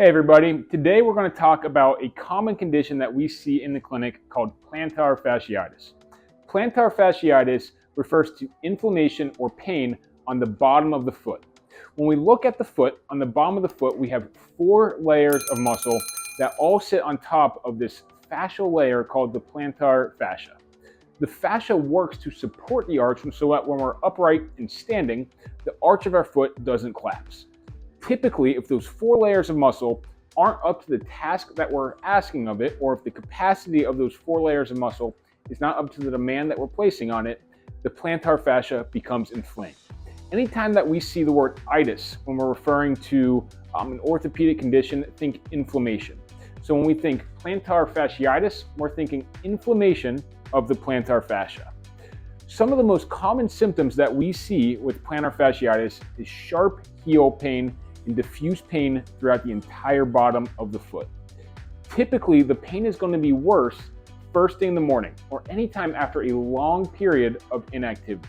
Hey everybody, today we're going to talk about a common condition that we see in the clinic called plantar fasciitis. Plantar fasciitis refers to inflammation or pain on the bottom of the foot. When we look at the foot, on the bottom of the foot, we have 4 layers of muscle that all sit on top of this fascial layer called the plantar fascia. The fascia works to support the arch so that when we're upright and standing, the arch of our foot doesn't collapse. Typically, if those 4 layers of muscle aren't up to the task that we're asking of it, or if the capacity of those 4 layers of muscle is not up to the demand that we're placing on it, the plantar fascia becomes inflamed. Anytime that we see the word itis when we're referring to an orthopedic condition, think inflammation. So when we think plantar fasciitis, we're thinking inflammation of the plantar fascia. Some of the most common symptoms that we see with plantar fasciitis is sharp heel pain and diffuse pain throughout the entire bottom of the foot. Typically, the pain is going to be worse first thing in the morning or anytime after a long period of inactivity.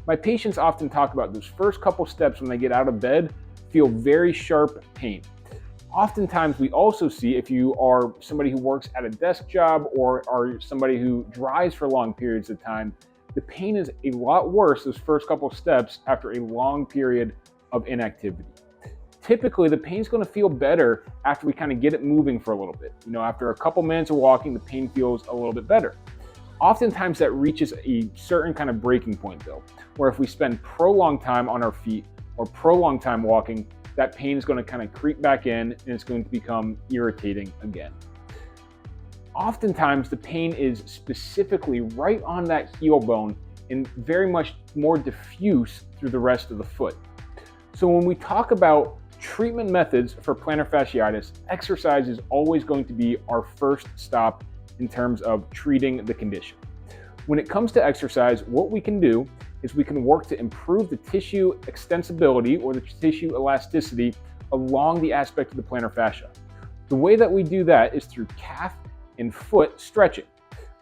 My patients often talk about those first couple steps when they get out of bed feel very sharp pain. Oftentimes, we also see if you are somebody who works at a desk job or are somebody who drives for long periods of time, the pain is a lot worse those first couple steps after a long period of inactivity. Typically, the pain is going to feel better after we kind of get it moving for a little bit. After a couple minutes of walking, the pain feels a little bit better. Oftentimes, that reaches a certain kind of breaking point, though, where if we spend prolonged time on our feet or prolonged time walking, that pain is going to kind of creep back in and it's going to become irritating again. Oftentimes, the pain is specifically right on that heel bone and very much more diffuse through the rest of the foot. So when we talk about treatment methods for plantar fasciitis, exercise is always going to be our first stop in terms of treating the condition. When it comes to exercise, what we can do is we can work to improve the tissue extensibility or the tissue elasticity along the aspect of the plantar fascia. The way that we do that is through calf and foot stretching.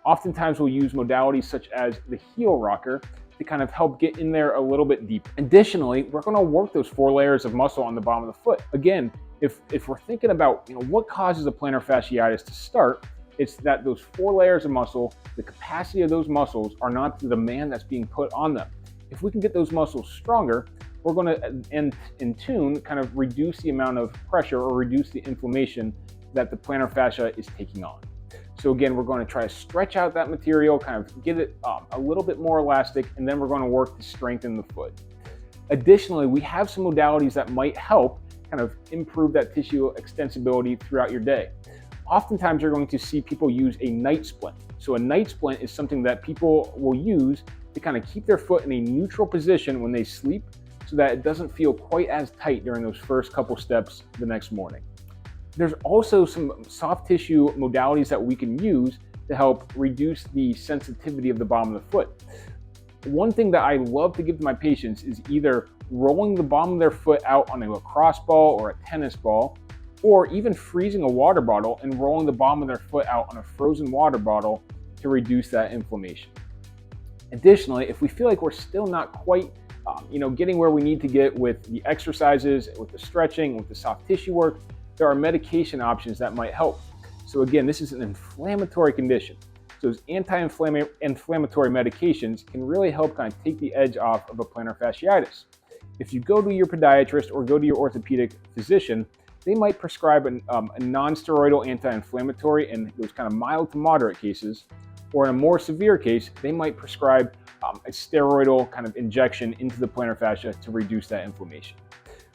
Oftentimes we'll use modalities such as the heel rocker to kind of help get in there a little bit deeper. Additionally, we're going to work those 4 layers of muscle on the bottom of the foot. Again, if we're thinking about what causes a plantar fasciitis to start, it's that those 4 layers of muscle, the capacity of those muscles are not the demand that's being put on them. If we can get those muscles stronger, we're going to, in tune, kind of reduce the amount of pressure or reduce the inflammation that the plantar fascia is taking on. So again, we're going to try to stretch out that material, kind of get it a little bit more elastic, and then we're going to work to strengthen the foot. Additionally, we have some modalities that might help kind of improve that tissue extensibility throughout your day. Oftentimes, you're going to see people use a night splint. So a night splint is something that people will use to kind of keep their foot in a neutral position when they sleep so that it doesn't feel quite as tight during those first couple steps the next morning. There's also some soft tissue modalities that we can use to help reduce the sensitivity of the bottom of the foot. One thing that I love to give to my patients is either rolling the bottom of their foot out on a lacrosse ball or a tennis ball, or even freezing a water bottle and rolling the bottom of their foot out on a frozen water bottle to reduce that inflammation. Additionally, if we feel like we're still not quite getting where we need to get with the exercises, with the stretching, with the soft tissue work, there are medication options that might help. So again, this is an inflammatory condition. So those anti-inflammatory medications can really help kind of take the edge off of a plantar fasciitis. If you go to your podiatrist or go to your orthopedic physician, they might prescribe a non-steroidal anti-inflammatory in those kind of mild to moderate cases, or in a more severe case, they might prescribe a steroidal kind of injection into the plantar fascia to reduce that inflammation.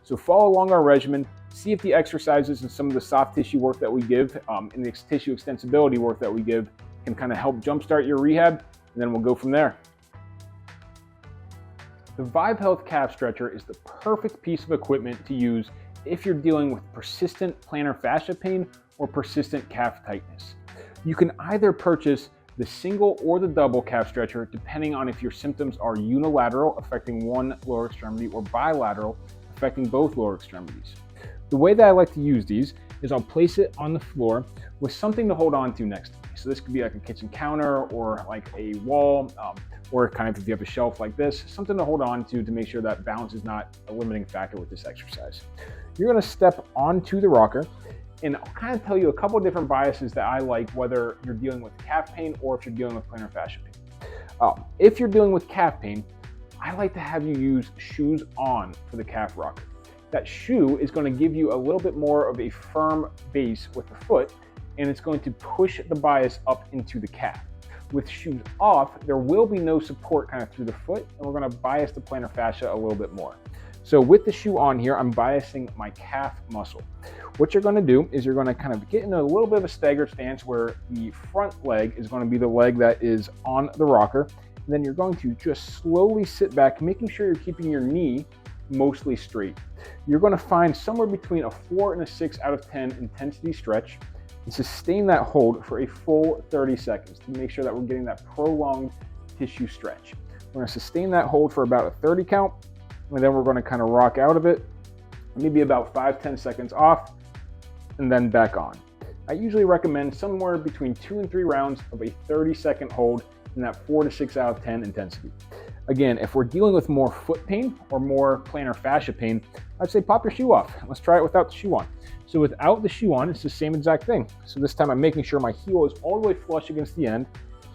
So follow along our regimen, see if the exercises and some of the soft tissue work that we give and the tissue extensibility work that we give can kind of help jumpstart your rehab, and then we'll go from there. The Vive Health Calf Stretcher is the perfect piece of equipment to use if you're dealing with persistent plantar fascia pain or persistent calf tightness. You can either purchase the single or the double calf stretcher depending on if your symptoms are unilateral, affecting one lower extremity, or bilateral, affecting both lower extremities. The way that I like to use these is I'll place it on the floor with something to hold on to next to me. So this could be like a kitchen counter or like a wall, or kind of if you have a shelf like this, something to hold on to make sure that balance is not a limiting factor with this exercise. You're gonna step onto the rocker, and I'll kind of tell you a couple of different biases that I like, whether you're dealing with calf pain or if you're dealing with plantar fascia pain. If you're dealing with calf pain, I like to have you use shoes on for the calf rocker. That shoe is going to give you a little bit more of a firm base with the foot, and it's going to push the bias up into the calf. With shoes off, there will be no support kind of through the foot, and we're going to bias the plantar fascia a little bit more. So with the shoe on here, I'm biasing my calf muscle. What you're going to do is you're going to kind of get in a little bit of a staggered stance where the front leg is going to be the leg that is on the rocker. And then you're going to just slowly sit back, making sure you're keeping your knee mostly straight. You're going to find somewhere between a 4 and a 6 out of 10 intensity stretch, and sustain that hold for a full 30 seconds to make sure that we're getting that prolonged tissue stretch. We're going to sustain that hold for about a 30 count, and then we're going to kind of rock out of it, maybe about 5-10 seconds off, and then back on. I usually recommend somewhere between 2 and 3 rounds of a 30-second hold in that 4 to 6 out of 10 intensity. Again, if we're dealing with more foot pain or more plantar fascia pain, I'd say pop your shoe off. Let's try it without the shoe on. So without the shoe on, it's the same exact thing. So this time I'm making sure my heel is all the way flush against the end,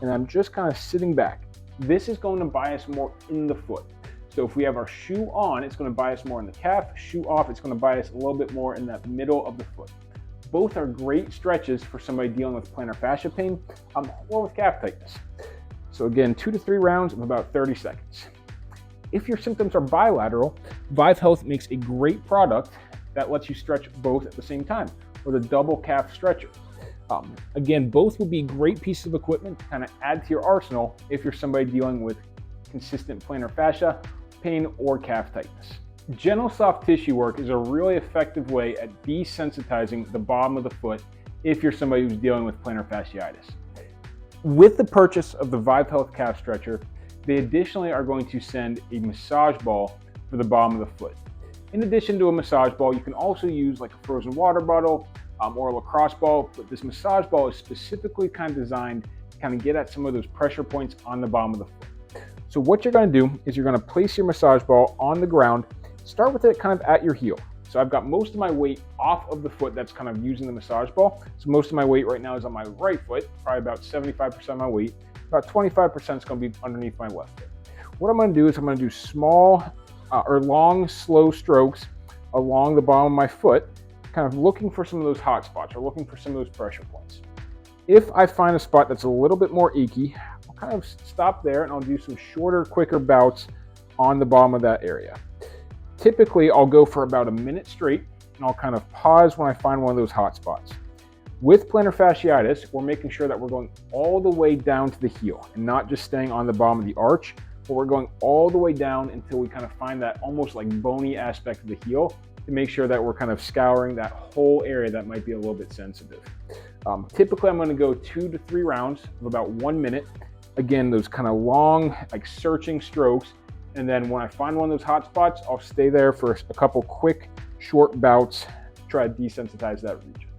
and I'm just kind of sitting back. This is going to bias more in the foot. So if we have our shoe on, it's going to bias more in the calf. Shoe off, it's going to bias a little bit more in that middle of the foot. Both are great stretches for somebody dealing with plantar fascia pain or with calf tightness. So again, 2 to 3 rounds of about 30 seconds. If your symptoms are bilateral, Vive Health makes a great product that lets you stretch both at the same time, or the double calf stretcher. Again, both will be great pieces of equipment to kind of add to your arsenal if you're somebody dealing with consistent plantar fascia pain or calf tightness. Gentle soft tissue work is a really effective way at desensitizing the bottom of the foot if you're somebody who's dealing with plantar fasciitis. With the purchase of the Vive Health calf stretcher, they additionally are going to send a massage ball for the bottom of the foot. In addition to a massage ball, you can also use like a frozen water bottle or a lacrosse ball, but this massage ball is specifically kind of designed to kind of get at some of those pressure points on the bottom of the foot. So what you're going to do is you're going to place your massage ball on the ground. Start with it kind of at your heel. So I've got most of my weight off of the foot that's kind of using the massage ball. So most of my weight right now is on my right foot, probably about 75% of my weight. About 25% is going to be underneath my left foot. What I'm going to do is I'm going to do small or long, slow strokes along the bottom of my foot, kind of looking for some of those hot spots or looking for some of those pressure points. If I find a spot that's a little bit more achy, I'll kind of stop there and I'll do some shorter, quicker bouts on the bottom of that area. Typically, I'll go for about a minute straight, and I'll kind of pause when I find one of those hot spots. With plantar fasciitis, we're making sure that we're going all the way down to the heel and not just staying on the bottom of the arch, but we're going all the way down until we kind of find that almost like bony aspect of the heel to make sure that we're kind of scouring that whole area that might be a little bit sensitive. Typically, I'm going to go 2 to 3 rounds of about 1 minute. Again, those kind of long, like searching strokes. And then when I find one of those hot spots, I'll stay there for a couple quick, short bouts to try to desensitize that region.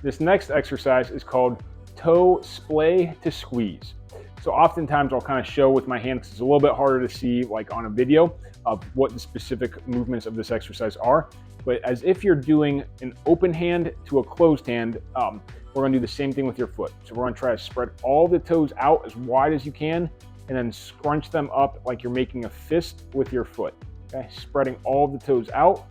This next exercise is called toe splay to squeeze. So oftentimes I'll kind of show with my hand because it's a little bit harder to see like on a video of what the specific movements of this exercise are. But as if you're doing an open hand to a closed hand, we're going to do the same thing with your foot. So we're going to try to spread all the toes out as wide as you can, and then scrunch them up like you're making a fist with your foot. Okay, spreading all the toes out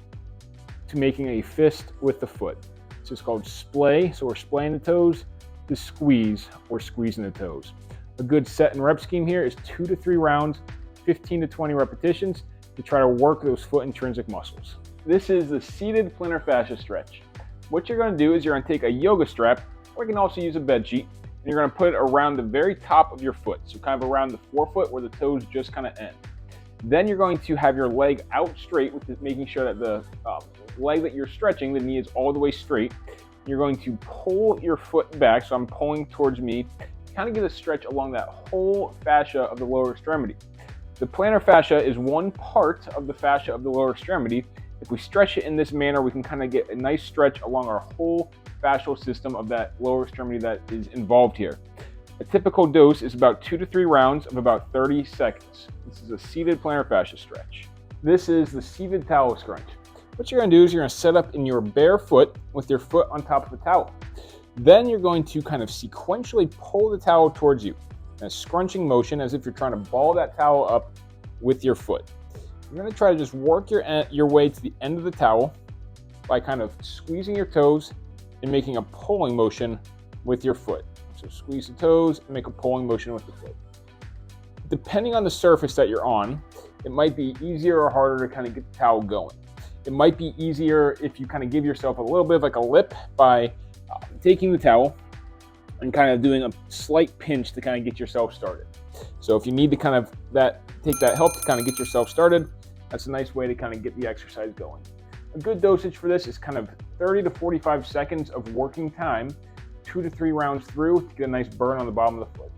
to making a fist with the foot. This is called splay, so we're splaying the toes, to squeeze, or squeezing the toes. A good set and rep scheme here is 2 to 3 rounds, 15 to 20 repetitions to try to work those foot intrinsic muscles. This is the seated plantar fascia stretch. What you're going to do is you're going to take a yoga strap, or you can also use a bed sheet, and you're going to put it around the very top of your foot, so kind of around the forefoot where the toes just kind of end. Then you're going to have your leg out straight, making sure that the leg that you're stretching, the knee is all the way straight. You're going to pull your foot back, so I'm pulling towards me, kind of get a stretch along that whole fascia of the lower extremity. The plantar fascia is one part of the fascia of the lower extremity. If we stretch it in this manner, we can kind of get a nice stretch along our whole fascial system of that lower extremity that is involved here. A typical dose is about 2 to 3 rounds of about 30 seconds. This is a seated plantar fascia stretch. This is the seated towel scrunch. What you're going to do is you're going to set up in your bare foot with your foot on top of the towel. Then you're going to kind of sequentially pull the towel towards you in a scrunching motion as if you're trying to ball that towel up with your foot. You're going to try to just work your way to the end of the towel by kind of squeezing your toes and making a pulling motion with your foot. So squeeze the toes and make a pulling motion with the foot. Depending on the surface that you're on, it might be easier or harder to kind of get the towel going. It might be easier if you kind of give yourself a little bit of like a lip by taking the towel and kind of doing a slight pinch to kind of get yourself started. So if you need to kind of take that help to kind of get yourself started, that's a nice way to kind of get the exercise going. A good dosage for this is kind of 30 to 45 seconds of working time, 2 to 3 rounds through to get a nice burn on the bottom of the foot.